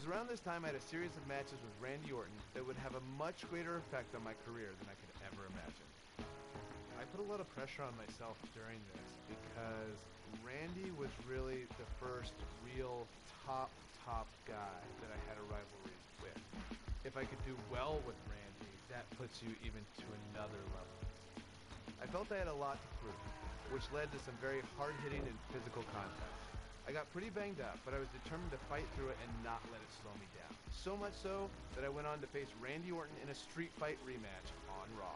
was around this time I had a series of matches with Randy Orton that would have a much greater effect on my career than I could ever imagine. I put a lot of pressure on myself during this because Randy was really the first real top guy that I had a rivalry with. If I could do well with Randy, that puts you even to another level. I felt I had a lot to prove, which led to some very hard-hitting and physical contests. I got pretty banged up, but I was determined to fight through it and not let it slow me down. So much so that I went on to face Randy Orton in a street fight rematch on Raw.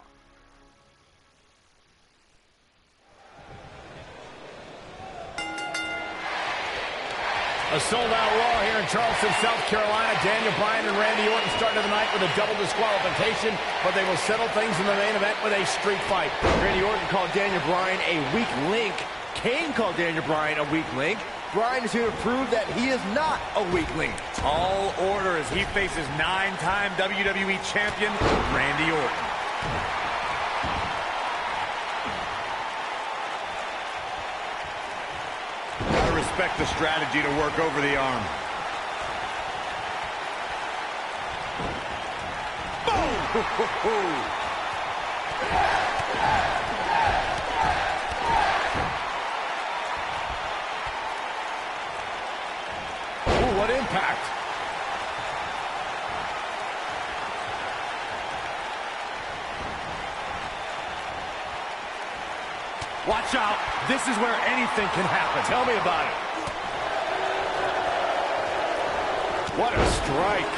A sold-out Raw here in Charleston, South Carolina. Daniel Bryan and Randy Orton started the night with a double disqualification, but they will settle things in the main event with a street fight. Randy Orton called Daniel Bryan a weak link. Kane called Daniel Bryan a weak link. Bryan is here to prove that he is not a weak link. Tall order as he faces 9-time WWE champion Randy Orton. Gotta respect the strategy to work over the arm. Boom! What impact! Watch out! This is where anything can happen. Tell me about it. What a strike!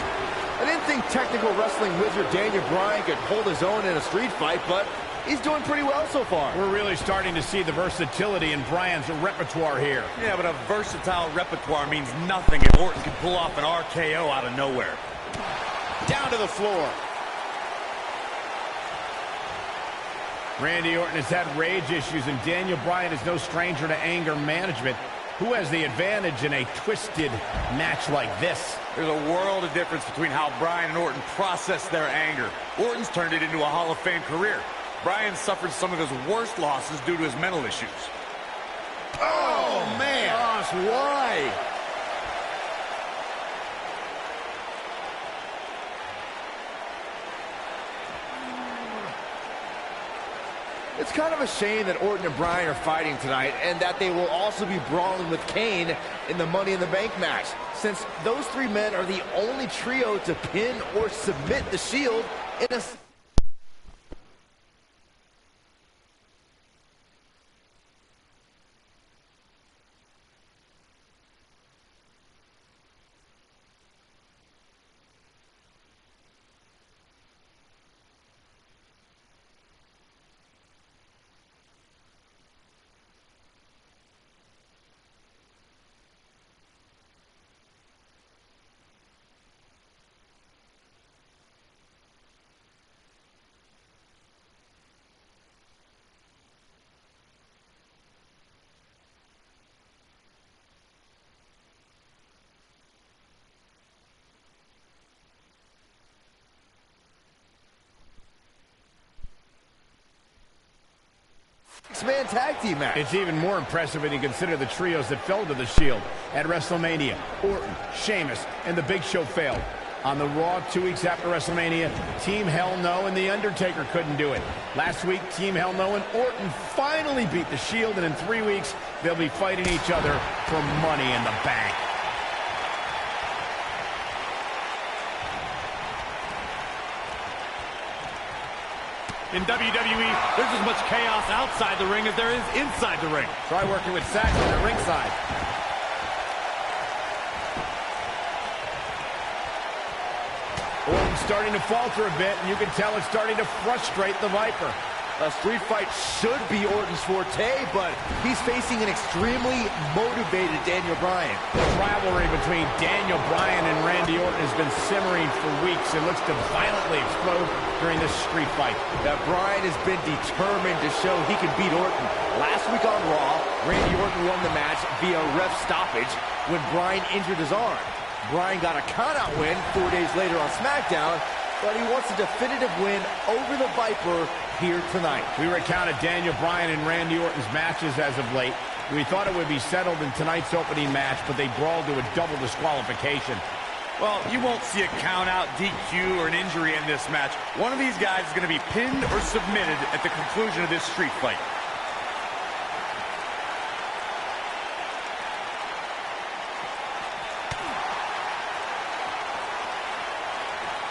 I didn't think technical wrestling wizard Daniel Bryan could hold his own in a street fight, but he's doing pretty well so far. We're really starting to see the versatility in Bryan's repertoire here. Yeah, but a versatile repertoire means nothing if Orton can pull off an RKO out of nowhere. Down to the floor. Randy Orton has had rage issues, and Daniel Bryan is no stranger to anger management. Who has the advantage in a twisted match like this? There's a world of difference between how Bryan and Orton process their anger. Orton's turned it into a Hall of Fame career. Bryan suffered some of his worst losses due to his mental issues. Oh, man! Gosh, why? It's kind of a shame that Orton and Bryan are fighting tonight, and that they will also be brawling with Kane in the Money in the Bank match, since those three men are the only trio to pin or submit the Shield in a... six-man tag team match. It's even more impressive when you consider the trios that fell to the Shield. At WrestleMania, Orton, Sheamus, and The Big Show failed. On the Raw 2 weeks after WrestleMania, Team Hell No and The Undertaker couldn't do it. Last week, Team Hell No and Orton finally beat the Shield, and in 3 weeks, they'll be fighting each other for Money in the Bank. In WWE, there's as much chaos outside the ring as there is inside the ring. Try working with Saxon at ringside. Orton's starting to falter a bit, and you can tell it's starting to frustrate the Viper. A street fight should be Orton's forte, but he's facing an extremely motivated Daniel Bryan. The rivalry between Daniel Bryan and Randy Orton has been simmering for weeks and looks to violently explode during this street fight. That Bryan has been determined to show he can beat Orton. Last week on Raw, Randy Orton won the match via ref stoppage when Bryan injured his arm. Bryan got a countout win 4 days later on SmackDown, but he wants a definitive win over the Viper here tonight. We recounted Daniel Bryan and Randy Orton's matches as of late. We thought it would be settled in tonight's opening match, but they brawled to a double disqualification. Well, you won't see a count out, DQ, or an injury in this match. One of these guys is going to be pinned or submitted at the conclusion of this street fight.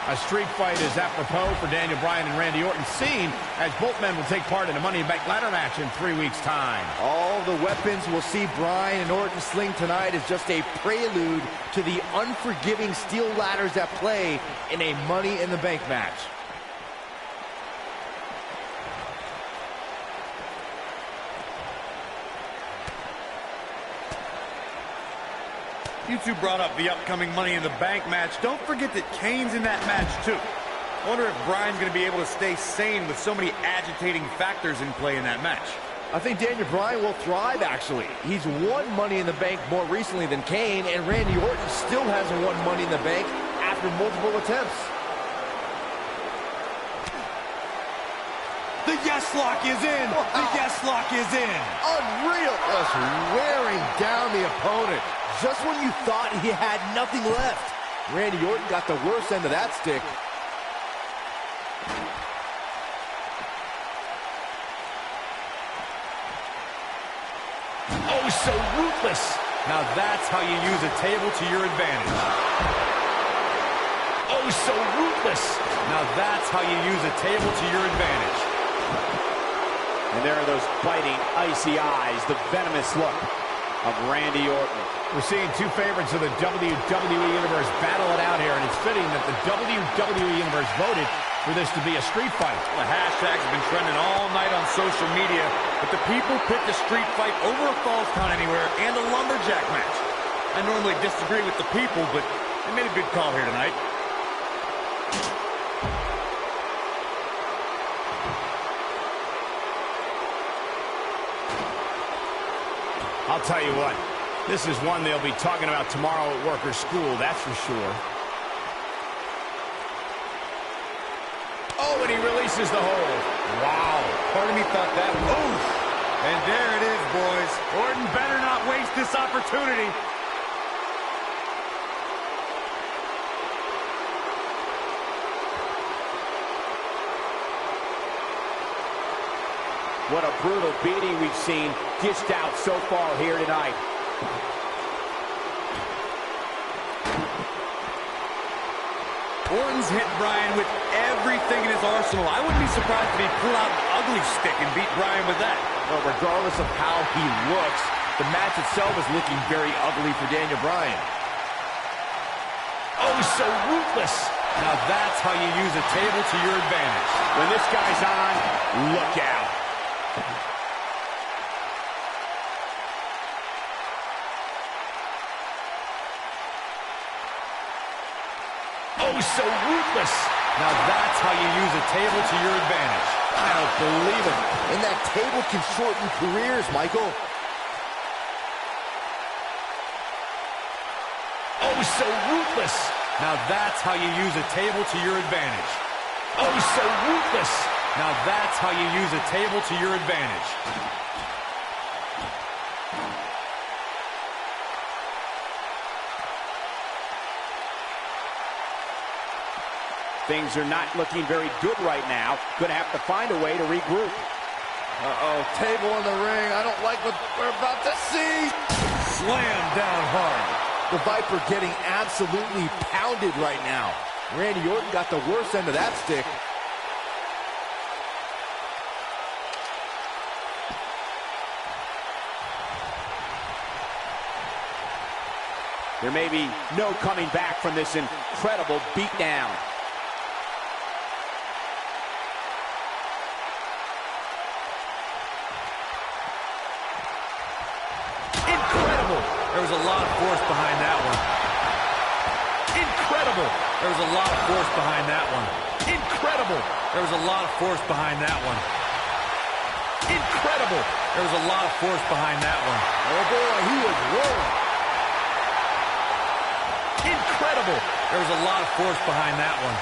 A street fight is apropos for Daniel Bryan and Randy Orton, seen as both men will take part in a Money in the Bank ladder match in 3 weeks' time. All the weapons we'll see Bryan and Orton sling tonight is just a prelude to the unforgiving steel ladders at play in a Money in the Bank match. You two brought up the upcoming Money in the Bank match. Don't forget that Kane's in that match, too. I wonder if Bryan's going to be able to stay sane with so many agitating factors in play in that match. I think Daniel Bryan will thrive, actually. He's won Money in the Bank more recently than Kane, and Randy Orton still hasn't won Money in the Bank after multiple attempts. The yes lock is in! Wow. The yes lock is in! Unreal! Just wearing down the opponent. Just when you thought he had nothing left. Randy Orton got the worst end of that stick. Oh, so ruthless. Now that's how you use a table to your advantage. Oh, so ruthless. Now that's how you use a table to your advantage. And there are those biting, icy eyes, the venomous look of Randy Orton. We're seeing two favorites of the WWE Universe battle it out here, and it's fitting that the WWE Universe voted for this to be a street fight. The hashtag's been trending all night on social media, but the people picked a street fight over a Falls Count Anywhere and a lumberjack match. I normally disagree with the people, but they made a good call here tonight. I'll tell you what, this is one they'll be talking about tomorrow at work or school, that's for sure. Oh, and he releases the hold. Wow. Part of me thought that was... Oof! And there it is, boys. Orton better not waste this opportunity. What a brutal beating we've seen dished out so far here tonight. Orton's hit Bryan with everything in his arsenal. I wouldn't be surprised if he pulled out an ugly stick and beat Bryan with that. Well, regardless of how he looks, the match itself is looking very ugly for Daniel Bryan. Oh, so ruthless. Now that's how you use a table to your advantage. When this guy's on, look out. Oh, so ruthless. Now that's how you use a table to your advantage. I don't believe it. And that table can shorten careers, Michael. Oh, so ruthless. Now that's how you use a table to your advantage. Oh, so ruthless. Now that's how you use a table to your advantage. Things are not looking very good right now. Gonna have to find a way to regroup. Uh-oh, table in the ring. I don't like what we're about to see. Slam down hard. The Viper getting absolutely pounded right now. Randy Orton got the worst end of that stick. There may be no coming back from this incredible beatdown. Incredible! There was a lot of force behind that one. Incredible! There was a lot of force behind that one. Incredible! There was a lot of force behind that one. Incredible! There was a lot of force behind that one. Oh boy, he was rolling. Incredible! There was a lot of force behind that one.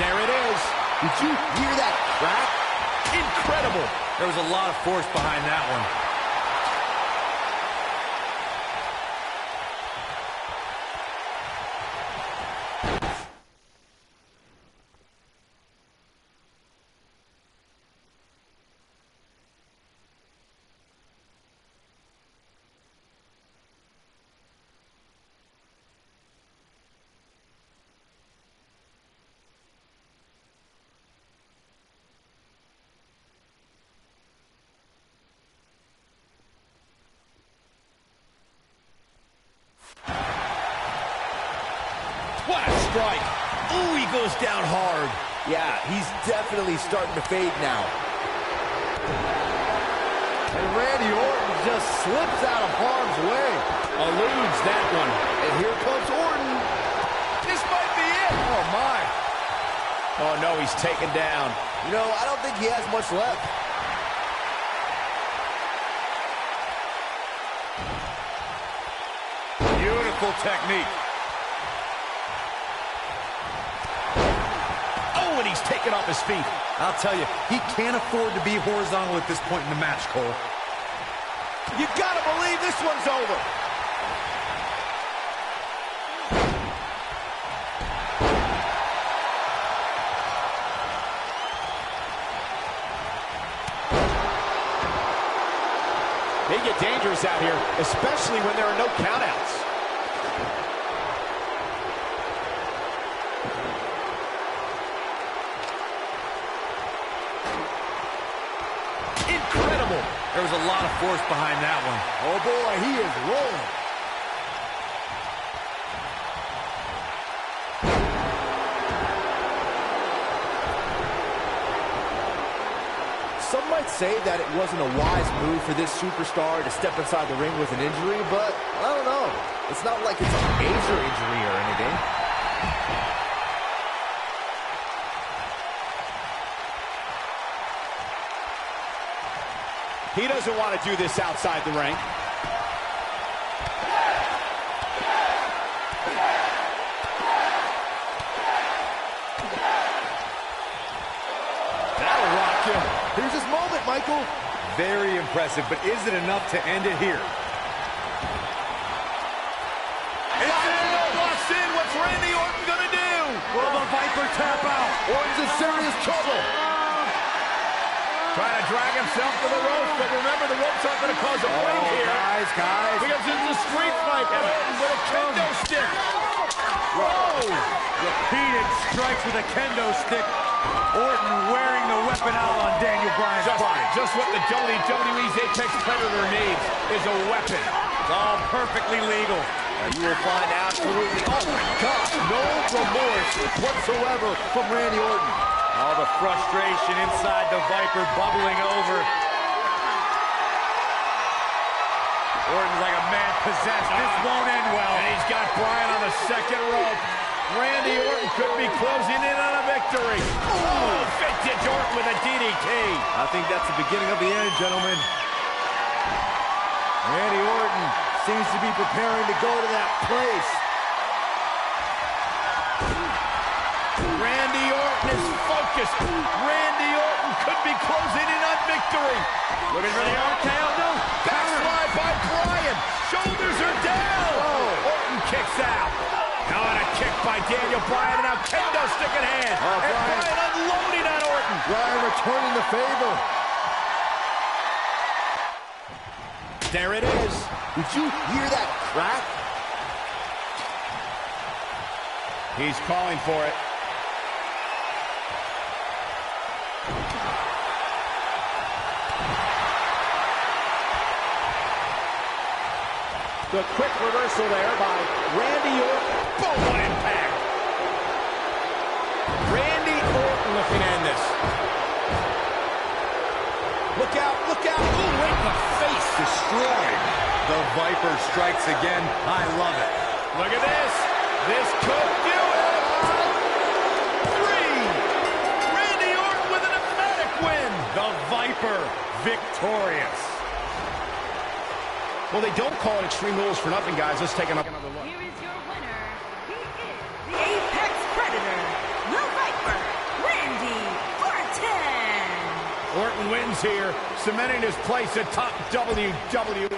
There it is. Did you hear that crack? Incredible! There was a lot of force behind that one. strike. Ooh, he goes down hard. Yeah, he's definitely starting to fade now. And Randy Orton just slips out of harm's way. Eludes that one. And here comes Orton. This might be it. Oh, my. Oh, no, he's taken down. You know, I don't think he has much left. Beautiful technique. Oh, and he's taken off his feet. I'll tell you, he can't afford to be horizontal at this point in the match, Cole. You gotta believe this one's over. They get dangerous out here, especially when there are no countouts. Incredible. There was a lot of force behind that one. Oh, boy, he is rolling. Some might say that it wasn't a wise move for this superstar to step inside the ring with an injury, but I don't know. It's not like it's a major injury or anything. He doesn't want to do this outside the ring. That'll rock you. Here's his moment, Michael. Very impressive, but is it enough to end it here? Walks in. What's Randy Orton gonna do? Will the Viper tap out? Orton's in serious trouble. Trying to drag himself to the ropes, but remember, the ropes aren't going to cause a break here. Guys. Because it's a street fight. And Orton with a kendo stick. Whoa! Repeated strikes with a kendo stick. Orton wearing the weapon out on Daniel Bryan's body. Just what the WWE's Apex Predator needs is a weapon. It's all perfectly legal. And you will find absolutely, oh my gosh, no remorse whatsoever from Randy Orton. All the frustration inside the Viper bubbling over. Orton's like a man possessed. This won't end well. And he's got Bryan on the second rope. Randy Orton could be closing in on a victory. Oh, vintage Orton with a DDT. I think that's the beginning of the end, gentlemen. Randy Orton seems to be preparing to go to that place. Randy Orton is focused. Randy Orton could be closing in on victory. Looking for the RKO. No. Backslide by Bryan. Shoulders are down. Oh. Orton kicks out. Now on a kick by Daniel Bryan, and now kendo stick in hand. Oh, and Bryan. Bryan unloading on Orton. Bryan returning the favor. There it is. Did you hear that crack? He's calling for it. The quick reversal there by Randy Orton. Boom, what impact. Randy Orton looking to end this. Look out, look out. Ooh, right in the face. Destroyed. The Viper strikes again. I love it. Look at this. This could do it. 3. Randy Orton with an emphatic win. The Viper victorious. Well, they don't call it Extreme Rules for nothing, guys. Let's take another look. Here is your winner. He is the Apex Predator, the Viper, Randy Orton. Orton wins here, cementing his place at top WWE.